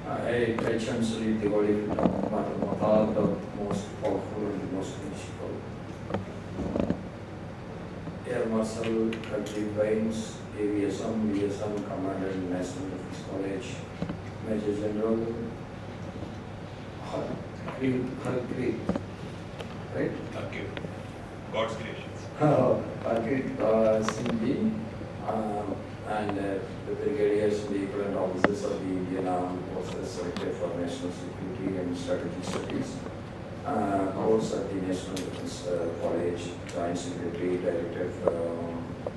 essentially the body are the most powerful and the most principal. Air Marshal, Country Brains, AVSM, VSM, Commander in National Defense College, Major General Harkirat, right? Thank you. God's creations. Harkirat Singh, and the Brigadiers and the equivalent officers of the Indian Army Forces selected for National Security and Strategic Studies. Course at the National Defense College, Joint Secretary, Director for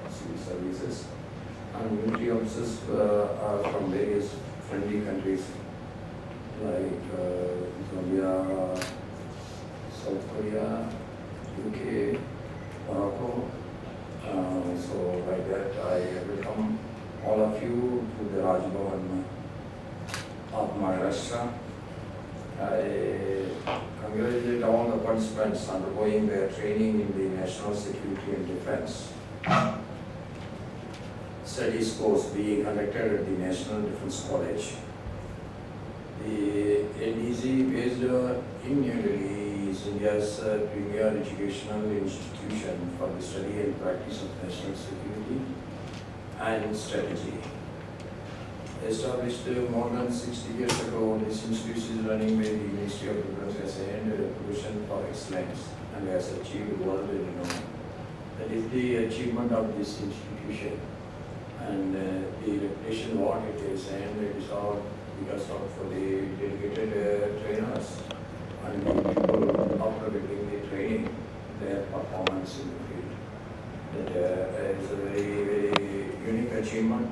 Civil Services, and military officers are from various friendly countries like Zambia, South Korea, UK, Morocco. So like that, I welcome all of you to the Raj Bhavan of Maharashtra. I congratulate all the participants undergoing their training in the National Security and Defense Studies course being conducted at the National Defense College. The NDC, based in New Delhi, is India's premier educational institution for the study and practice of national security and strategy. Established more than 60 years ago, this institution is running by the Ministry of Defense as a reputation for excellence and has achieved world renown. That is the achievement of this institution and the reputation what it is, and it is all because of the dedicated trainers and the people after getting the training, their performance in the field. That is a very, very unique achievement.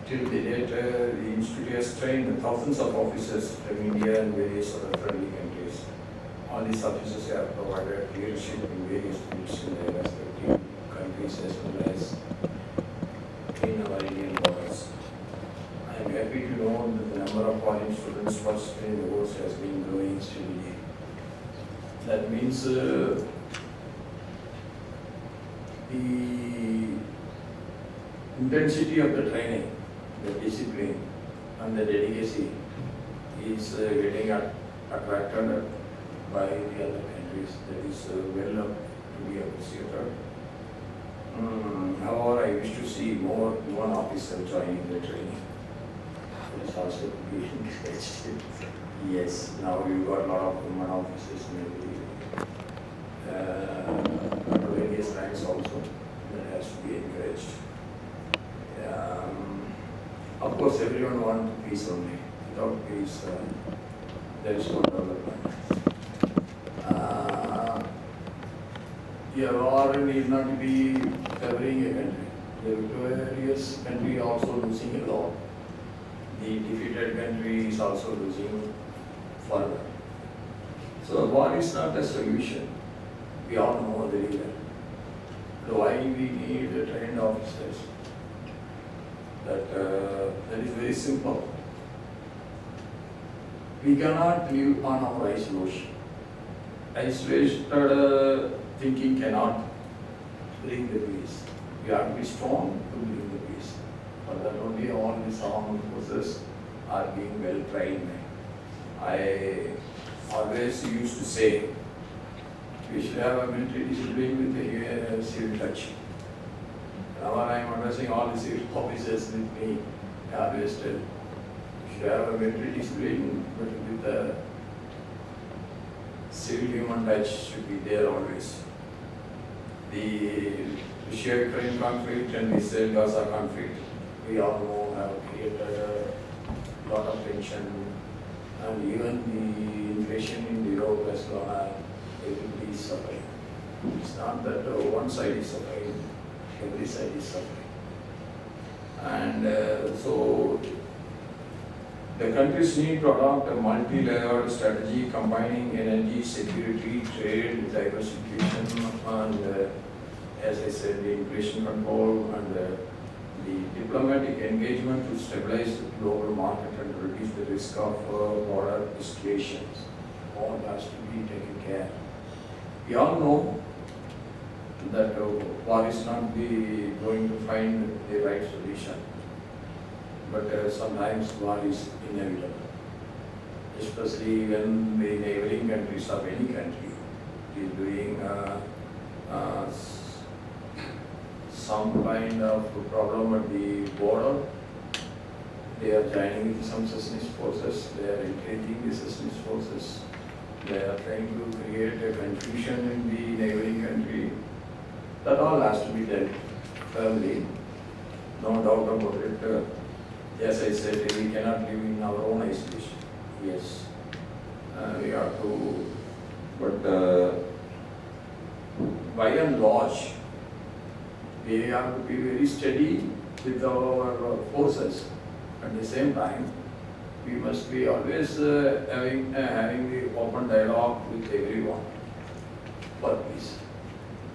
Till the date, the institute has trained thousands of officers from India and various other friendly countries. All these officers have provided leadership in various fields in their respective countries as well as in our Indian borders. I am happy to know that the number of foreign students participating in the course has been growing steadily. That means the intensity of the training, the discipline and the dedication is getting attracted by the other countries. That is well up to be appreciated. However, I wish to see more women officers joining the training. It is also to be encouraged. Yes, now you got a lot of women officers maybe at various ranks also. That has to be encouraged. Of course, everyone wants peace only. Without peace, there is no development. Your war need not be favoring a country. The victorious country also losing a lot. The defeated country is also losing further. So war is not a solution. We all know very well. Why we need trained officers? That is very simple. We cannot live on our isolation. Isolated thinking cannot bring the peace. We have to be strong to bring the peace. For that only all these armed forces are being well trained. I always used to say we should have a military discipline with a civil touch. Now I am addressing all the civil officers with me. I always tell we should have a military discipline, but with the civil human touch should be there always. The Russia-Ukraine conflict and the Israel-Gaza conflict, we all know have created a lot of tension, and even the inflation in Europe has gone up. Everybody is suffering. It's not that one side is suffering, every side is suffering. And so the countries need to adopt a multi-layered strategy combining energy, security, trade, diversification, and as I said, the inflation control and the diplomatic engagement to stabilize the global market and reduce the risk of border escalations. All has to be taken care. We all know that war is not going to find the right solution. but sometimes war is inevitable, especially when the neighboring countries of any country is doing some kind of problem at the border. They are joining with some secessionist forces, they are encouraging the secessionist forces, they are trying to create a confusion in the neighboring country. That all has to be dealt firmly, no doubt about it. As I said, we cannot live in our own isolation. Yes, we have to, but by and large, we have to be very steady with our forces. At the same time, we must be always having the open dialogue with everyone for peace.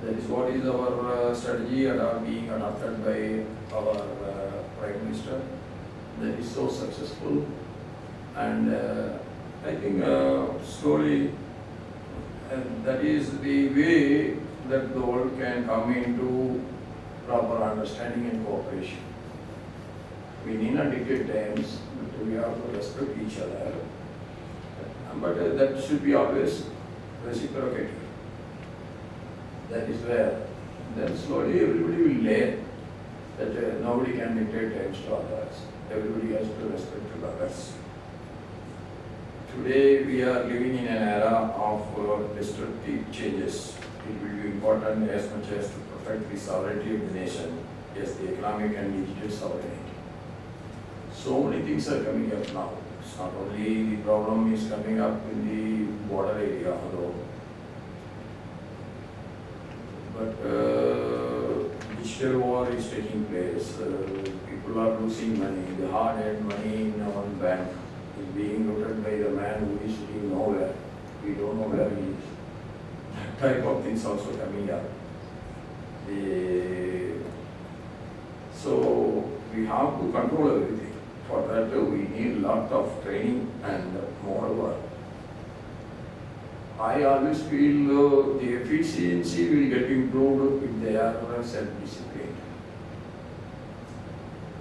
That is what is our strategy and are being adopted by our Prime Minister. That is so successful, and I think slowly that is the way that the world can come into proper understanding and cooperation. We need not dictate terms, but we have to respect each other. But that should be always reciprocated. That is where then slowly everybody will learn that nobody can dictate terms to others. Everybody has to respect to others. Today we are living in an era of destructive changes. It will be important as much as to protect the sovereignty of the nation as the economic and digital sovereignty. So many things are coming up now. It's not only the problem is coming up in the border area alone, but digital war is taking place. People are losing money. The hard-earned money in our bank is being looted by the man who is sitting nowhere. We don't know where he is. That type of things also coming up. So we have to control everything. For that we need a lot of training and moreover, I always feel the efficiency will get improved if they are self-disciplined.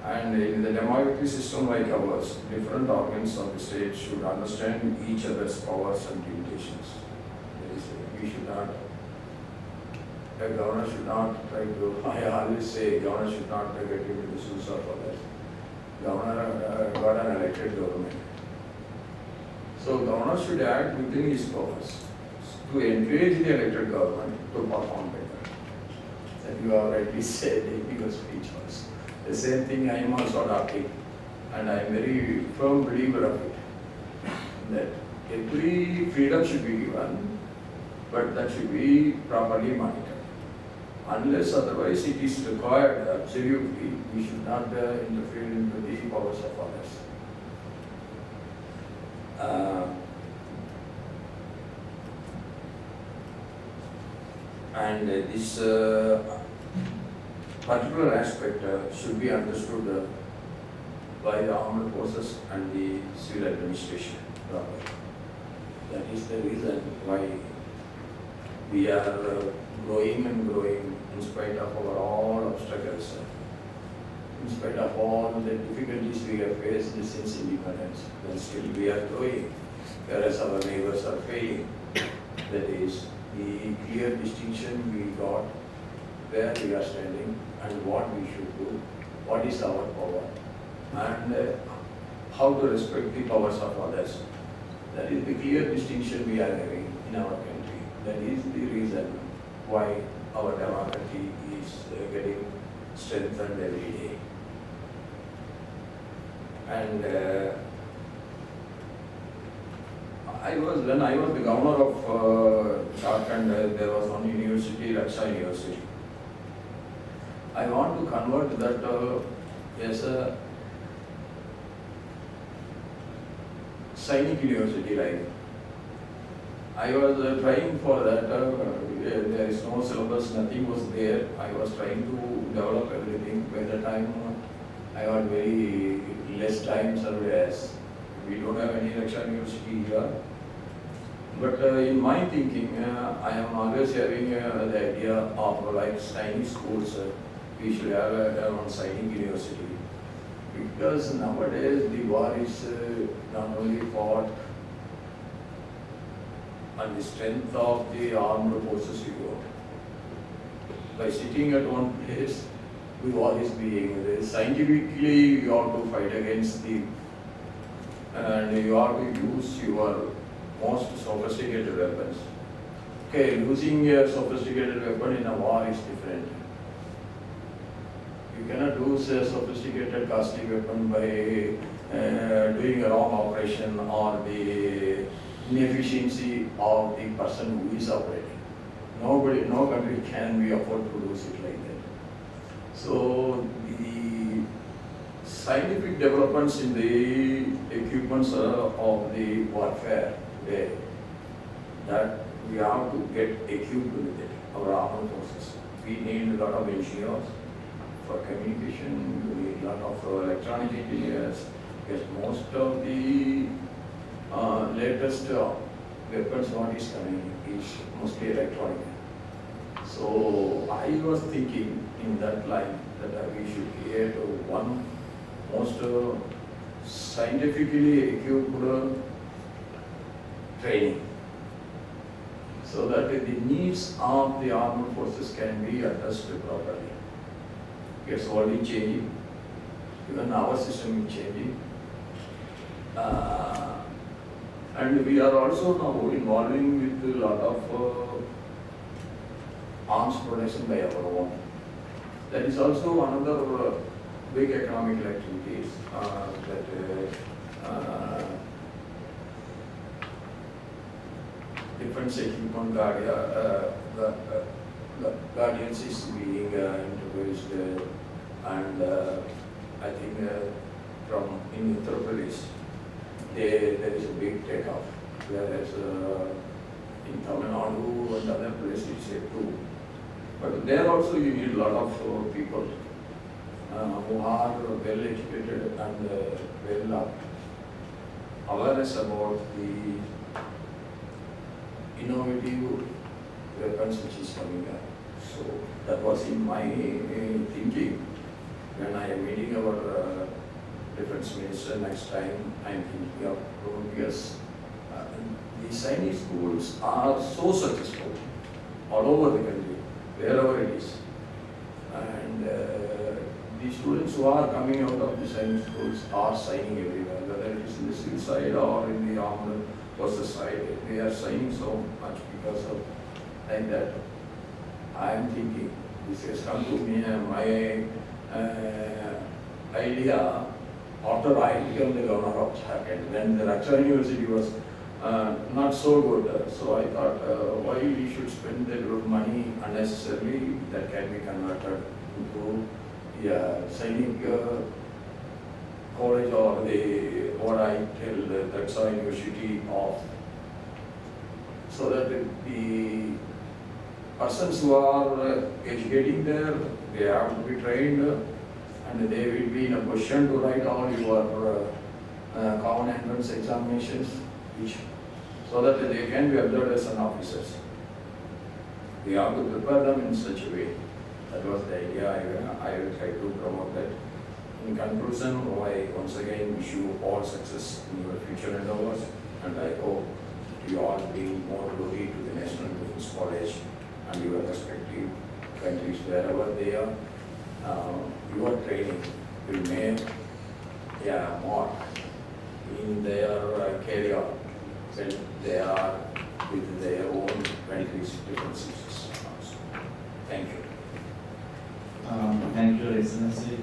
And in the democratic system like ours, different organs of the state should understand each other's powers and limitations. We should not, a governor should not try to, I always say, governor should not get into the shoes of others. Governor got an elected government. So governor should act within his powers to encourage the elected government to perform better. That you have rightly said in your speech also. The same thing I am also adopting, and I am very firm believer of it. That every freedom should be given, but that should be properly monitored. Unless otherwise it is required absolutely, we should not interfere into the powers of others. And this particular aspect should be understood by the armed forces and the civil administration properly. That is the reason why we are growing and growing in spite of our all obstacles, in spite of all the difficulties we have faced since independence. Then still we are growing, whereas our neighbors are failing. That is the clear distinction we got where we are standing and what we should do, what is our power, and how to respect the powers of others. That is the clear distinction we are having in our country. That is the reason why our democracy is getting strengthened every day. And when I was the governor of Jharkhand, there was one university, Raksha University. I want to convert that as a Sainik university like. I was trying for that, there is no syllabus, nothing was there. I was trying to develop everything. By the time I got very less time served as we don't have any Raksha University here. But in my thinking, I am always having the idea of like Chinese schools. We should have one Sainik University. Because nowadays the war is not only fought on the strength of the armed forces you go. By sitting at one place, the war is being scientifically you have to fight against the and you have to use your most sophisticated weapons. Okay, using a sophisticated weapon in a war is different. You cannot use a sophisticated casting weapon by doing a wrong operation or the inefficiency of the person who is operating. No country can be afford to lose it like that. So the scientific developments in the equipments of the warfare today, that we have to get equipped with it, our armed forces. We need a lot of engineers for communication, we need a lot of electronic engineers, because most of the latest weapons what is coming is mostly electronic. So I was thinking in that line that we should create one most scientifically equipped training, so that the needs of the armed forces can be addressed properly. It's already changing, even our system is changing. And we are also now involving with a lot of arms production by our own. That is also another big economic activities defense equipment guardians is being introduced, and I think from in Uttar Pradesh there is a big takeoff, whereas in Tamil Nadu and other places too. But there also you need a lot of people who are well educated and well awareness about the innovative weapons which is coming up. So that was in my thinking. When I am meeting our defense minister next time, I am thinking of because the Chinese schools are so successful all over the country, wherever it is. And the students who are coming out of the Chinese schools are signing everywhere, whether it is in the civil side or in the armed forces side. They are signing so much because of like that. I am thinking, this has come to me, my idea after I became the governor of Jharkhand, when the Raksha University was not so good. So I thought, why we should spend the money unnecessarily that can be converted into Sainik college or the what I tell the Raksha University of, so that the persons who are educating there, they have to be trained and they will be in a position to write all your common entrance examinations, so that they can be observed as an officers. We have to prepare them in such a way. That was the idea. I will try to promote that. In conclusion, I once again wish you all success in your future endeavors, and I hope you all bring more glory to the National Defense College and your respective countries wherever they are. Your training will make mark in their career when they are with their own countries' defense systems. Thank you. Thank you, Excellency.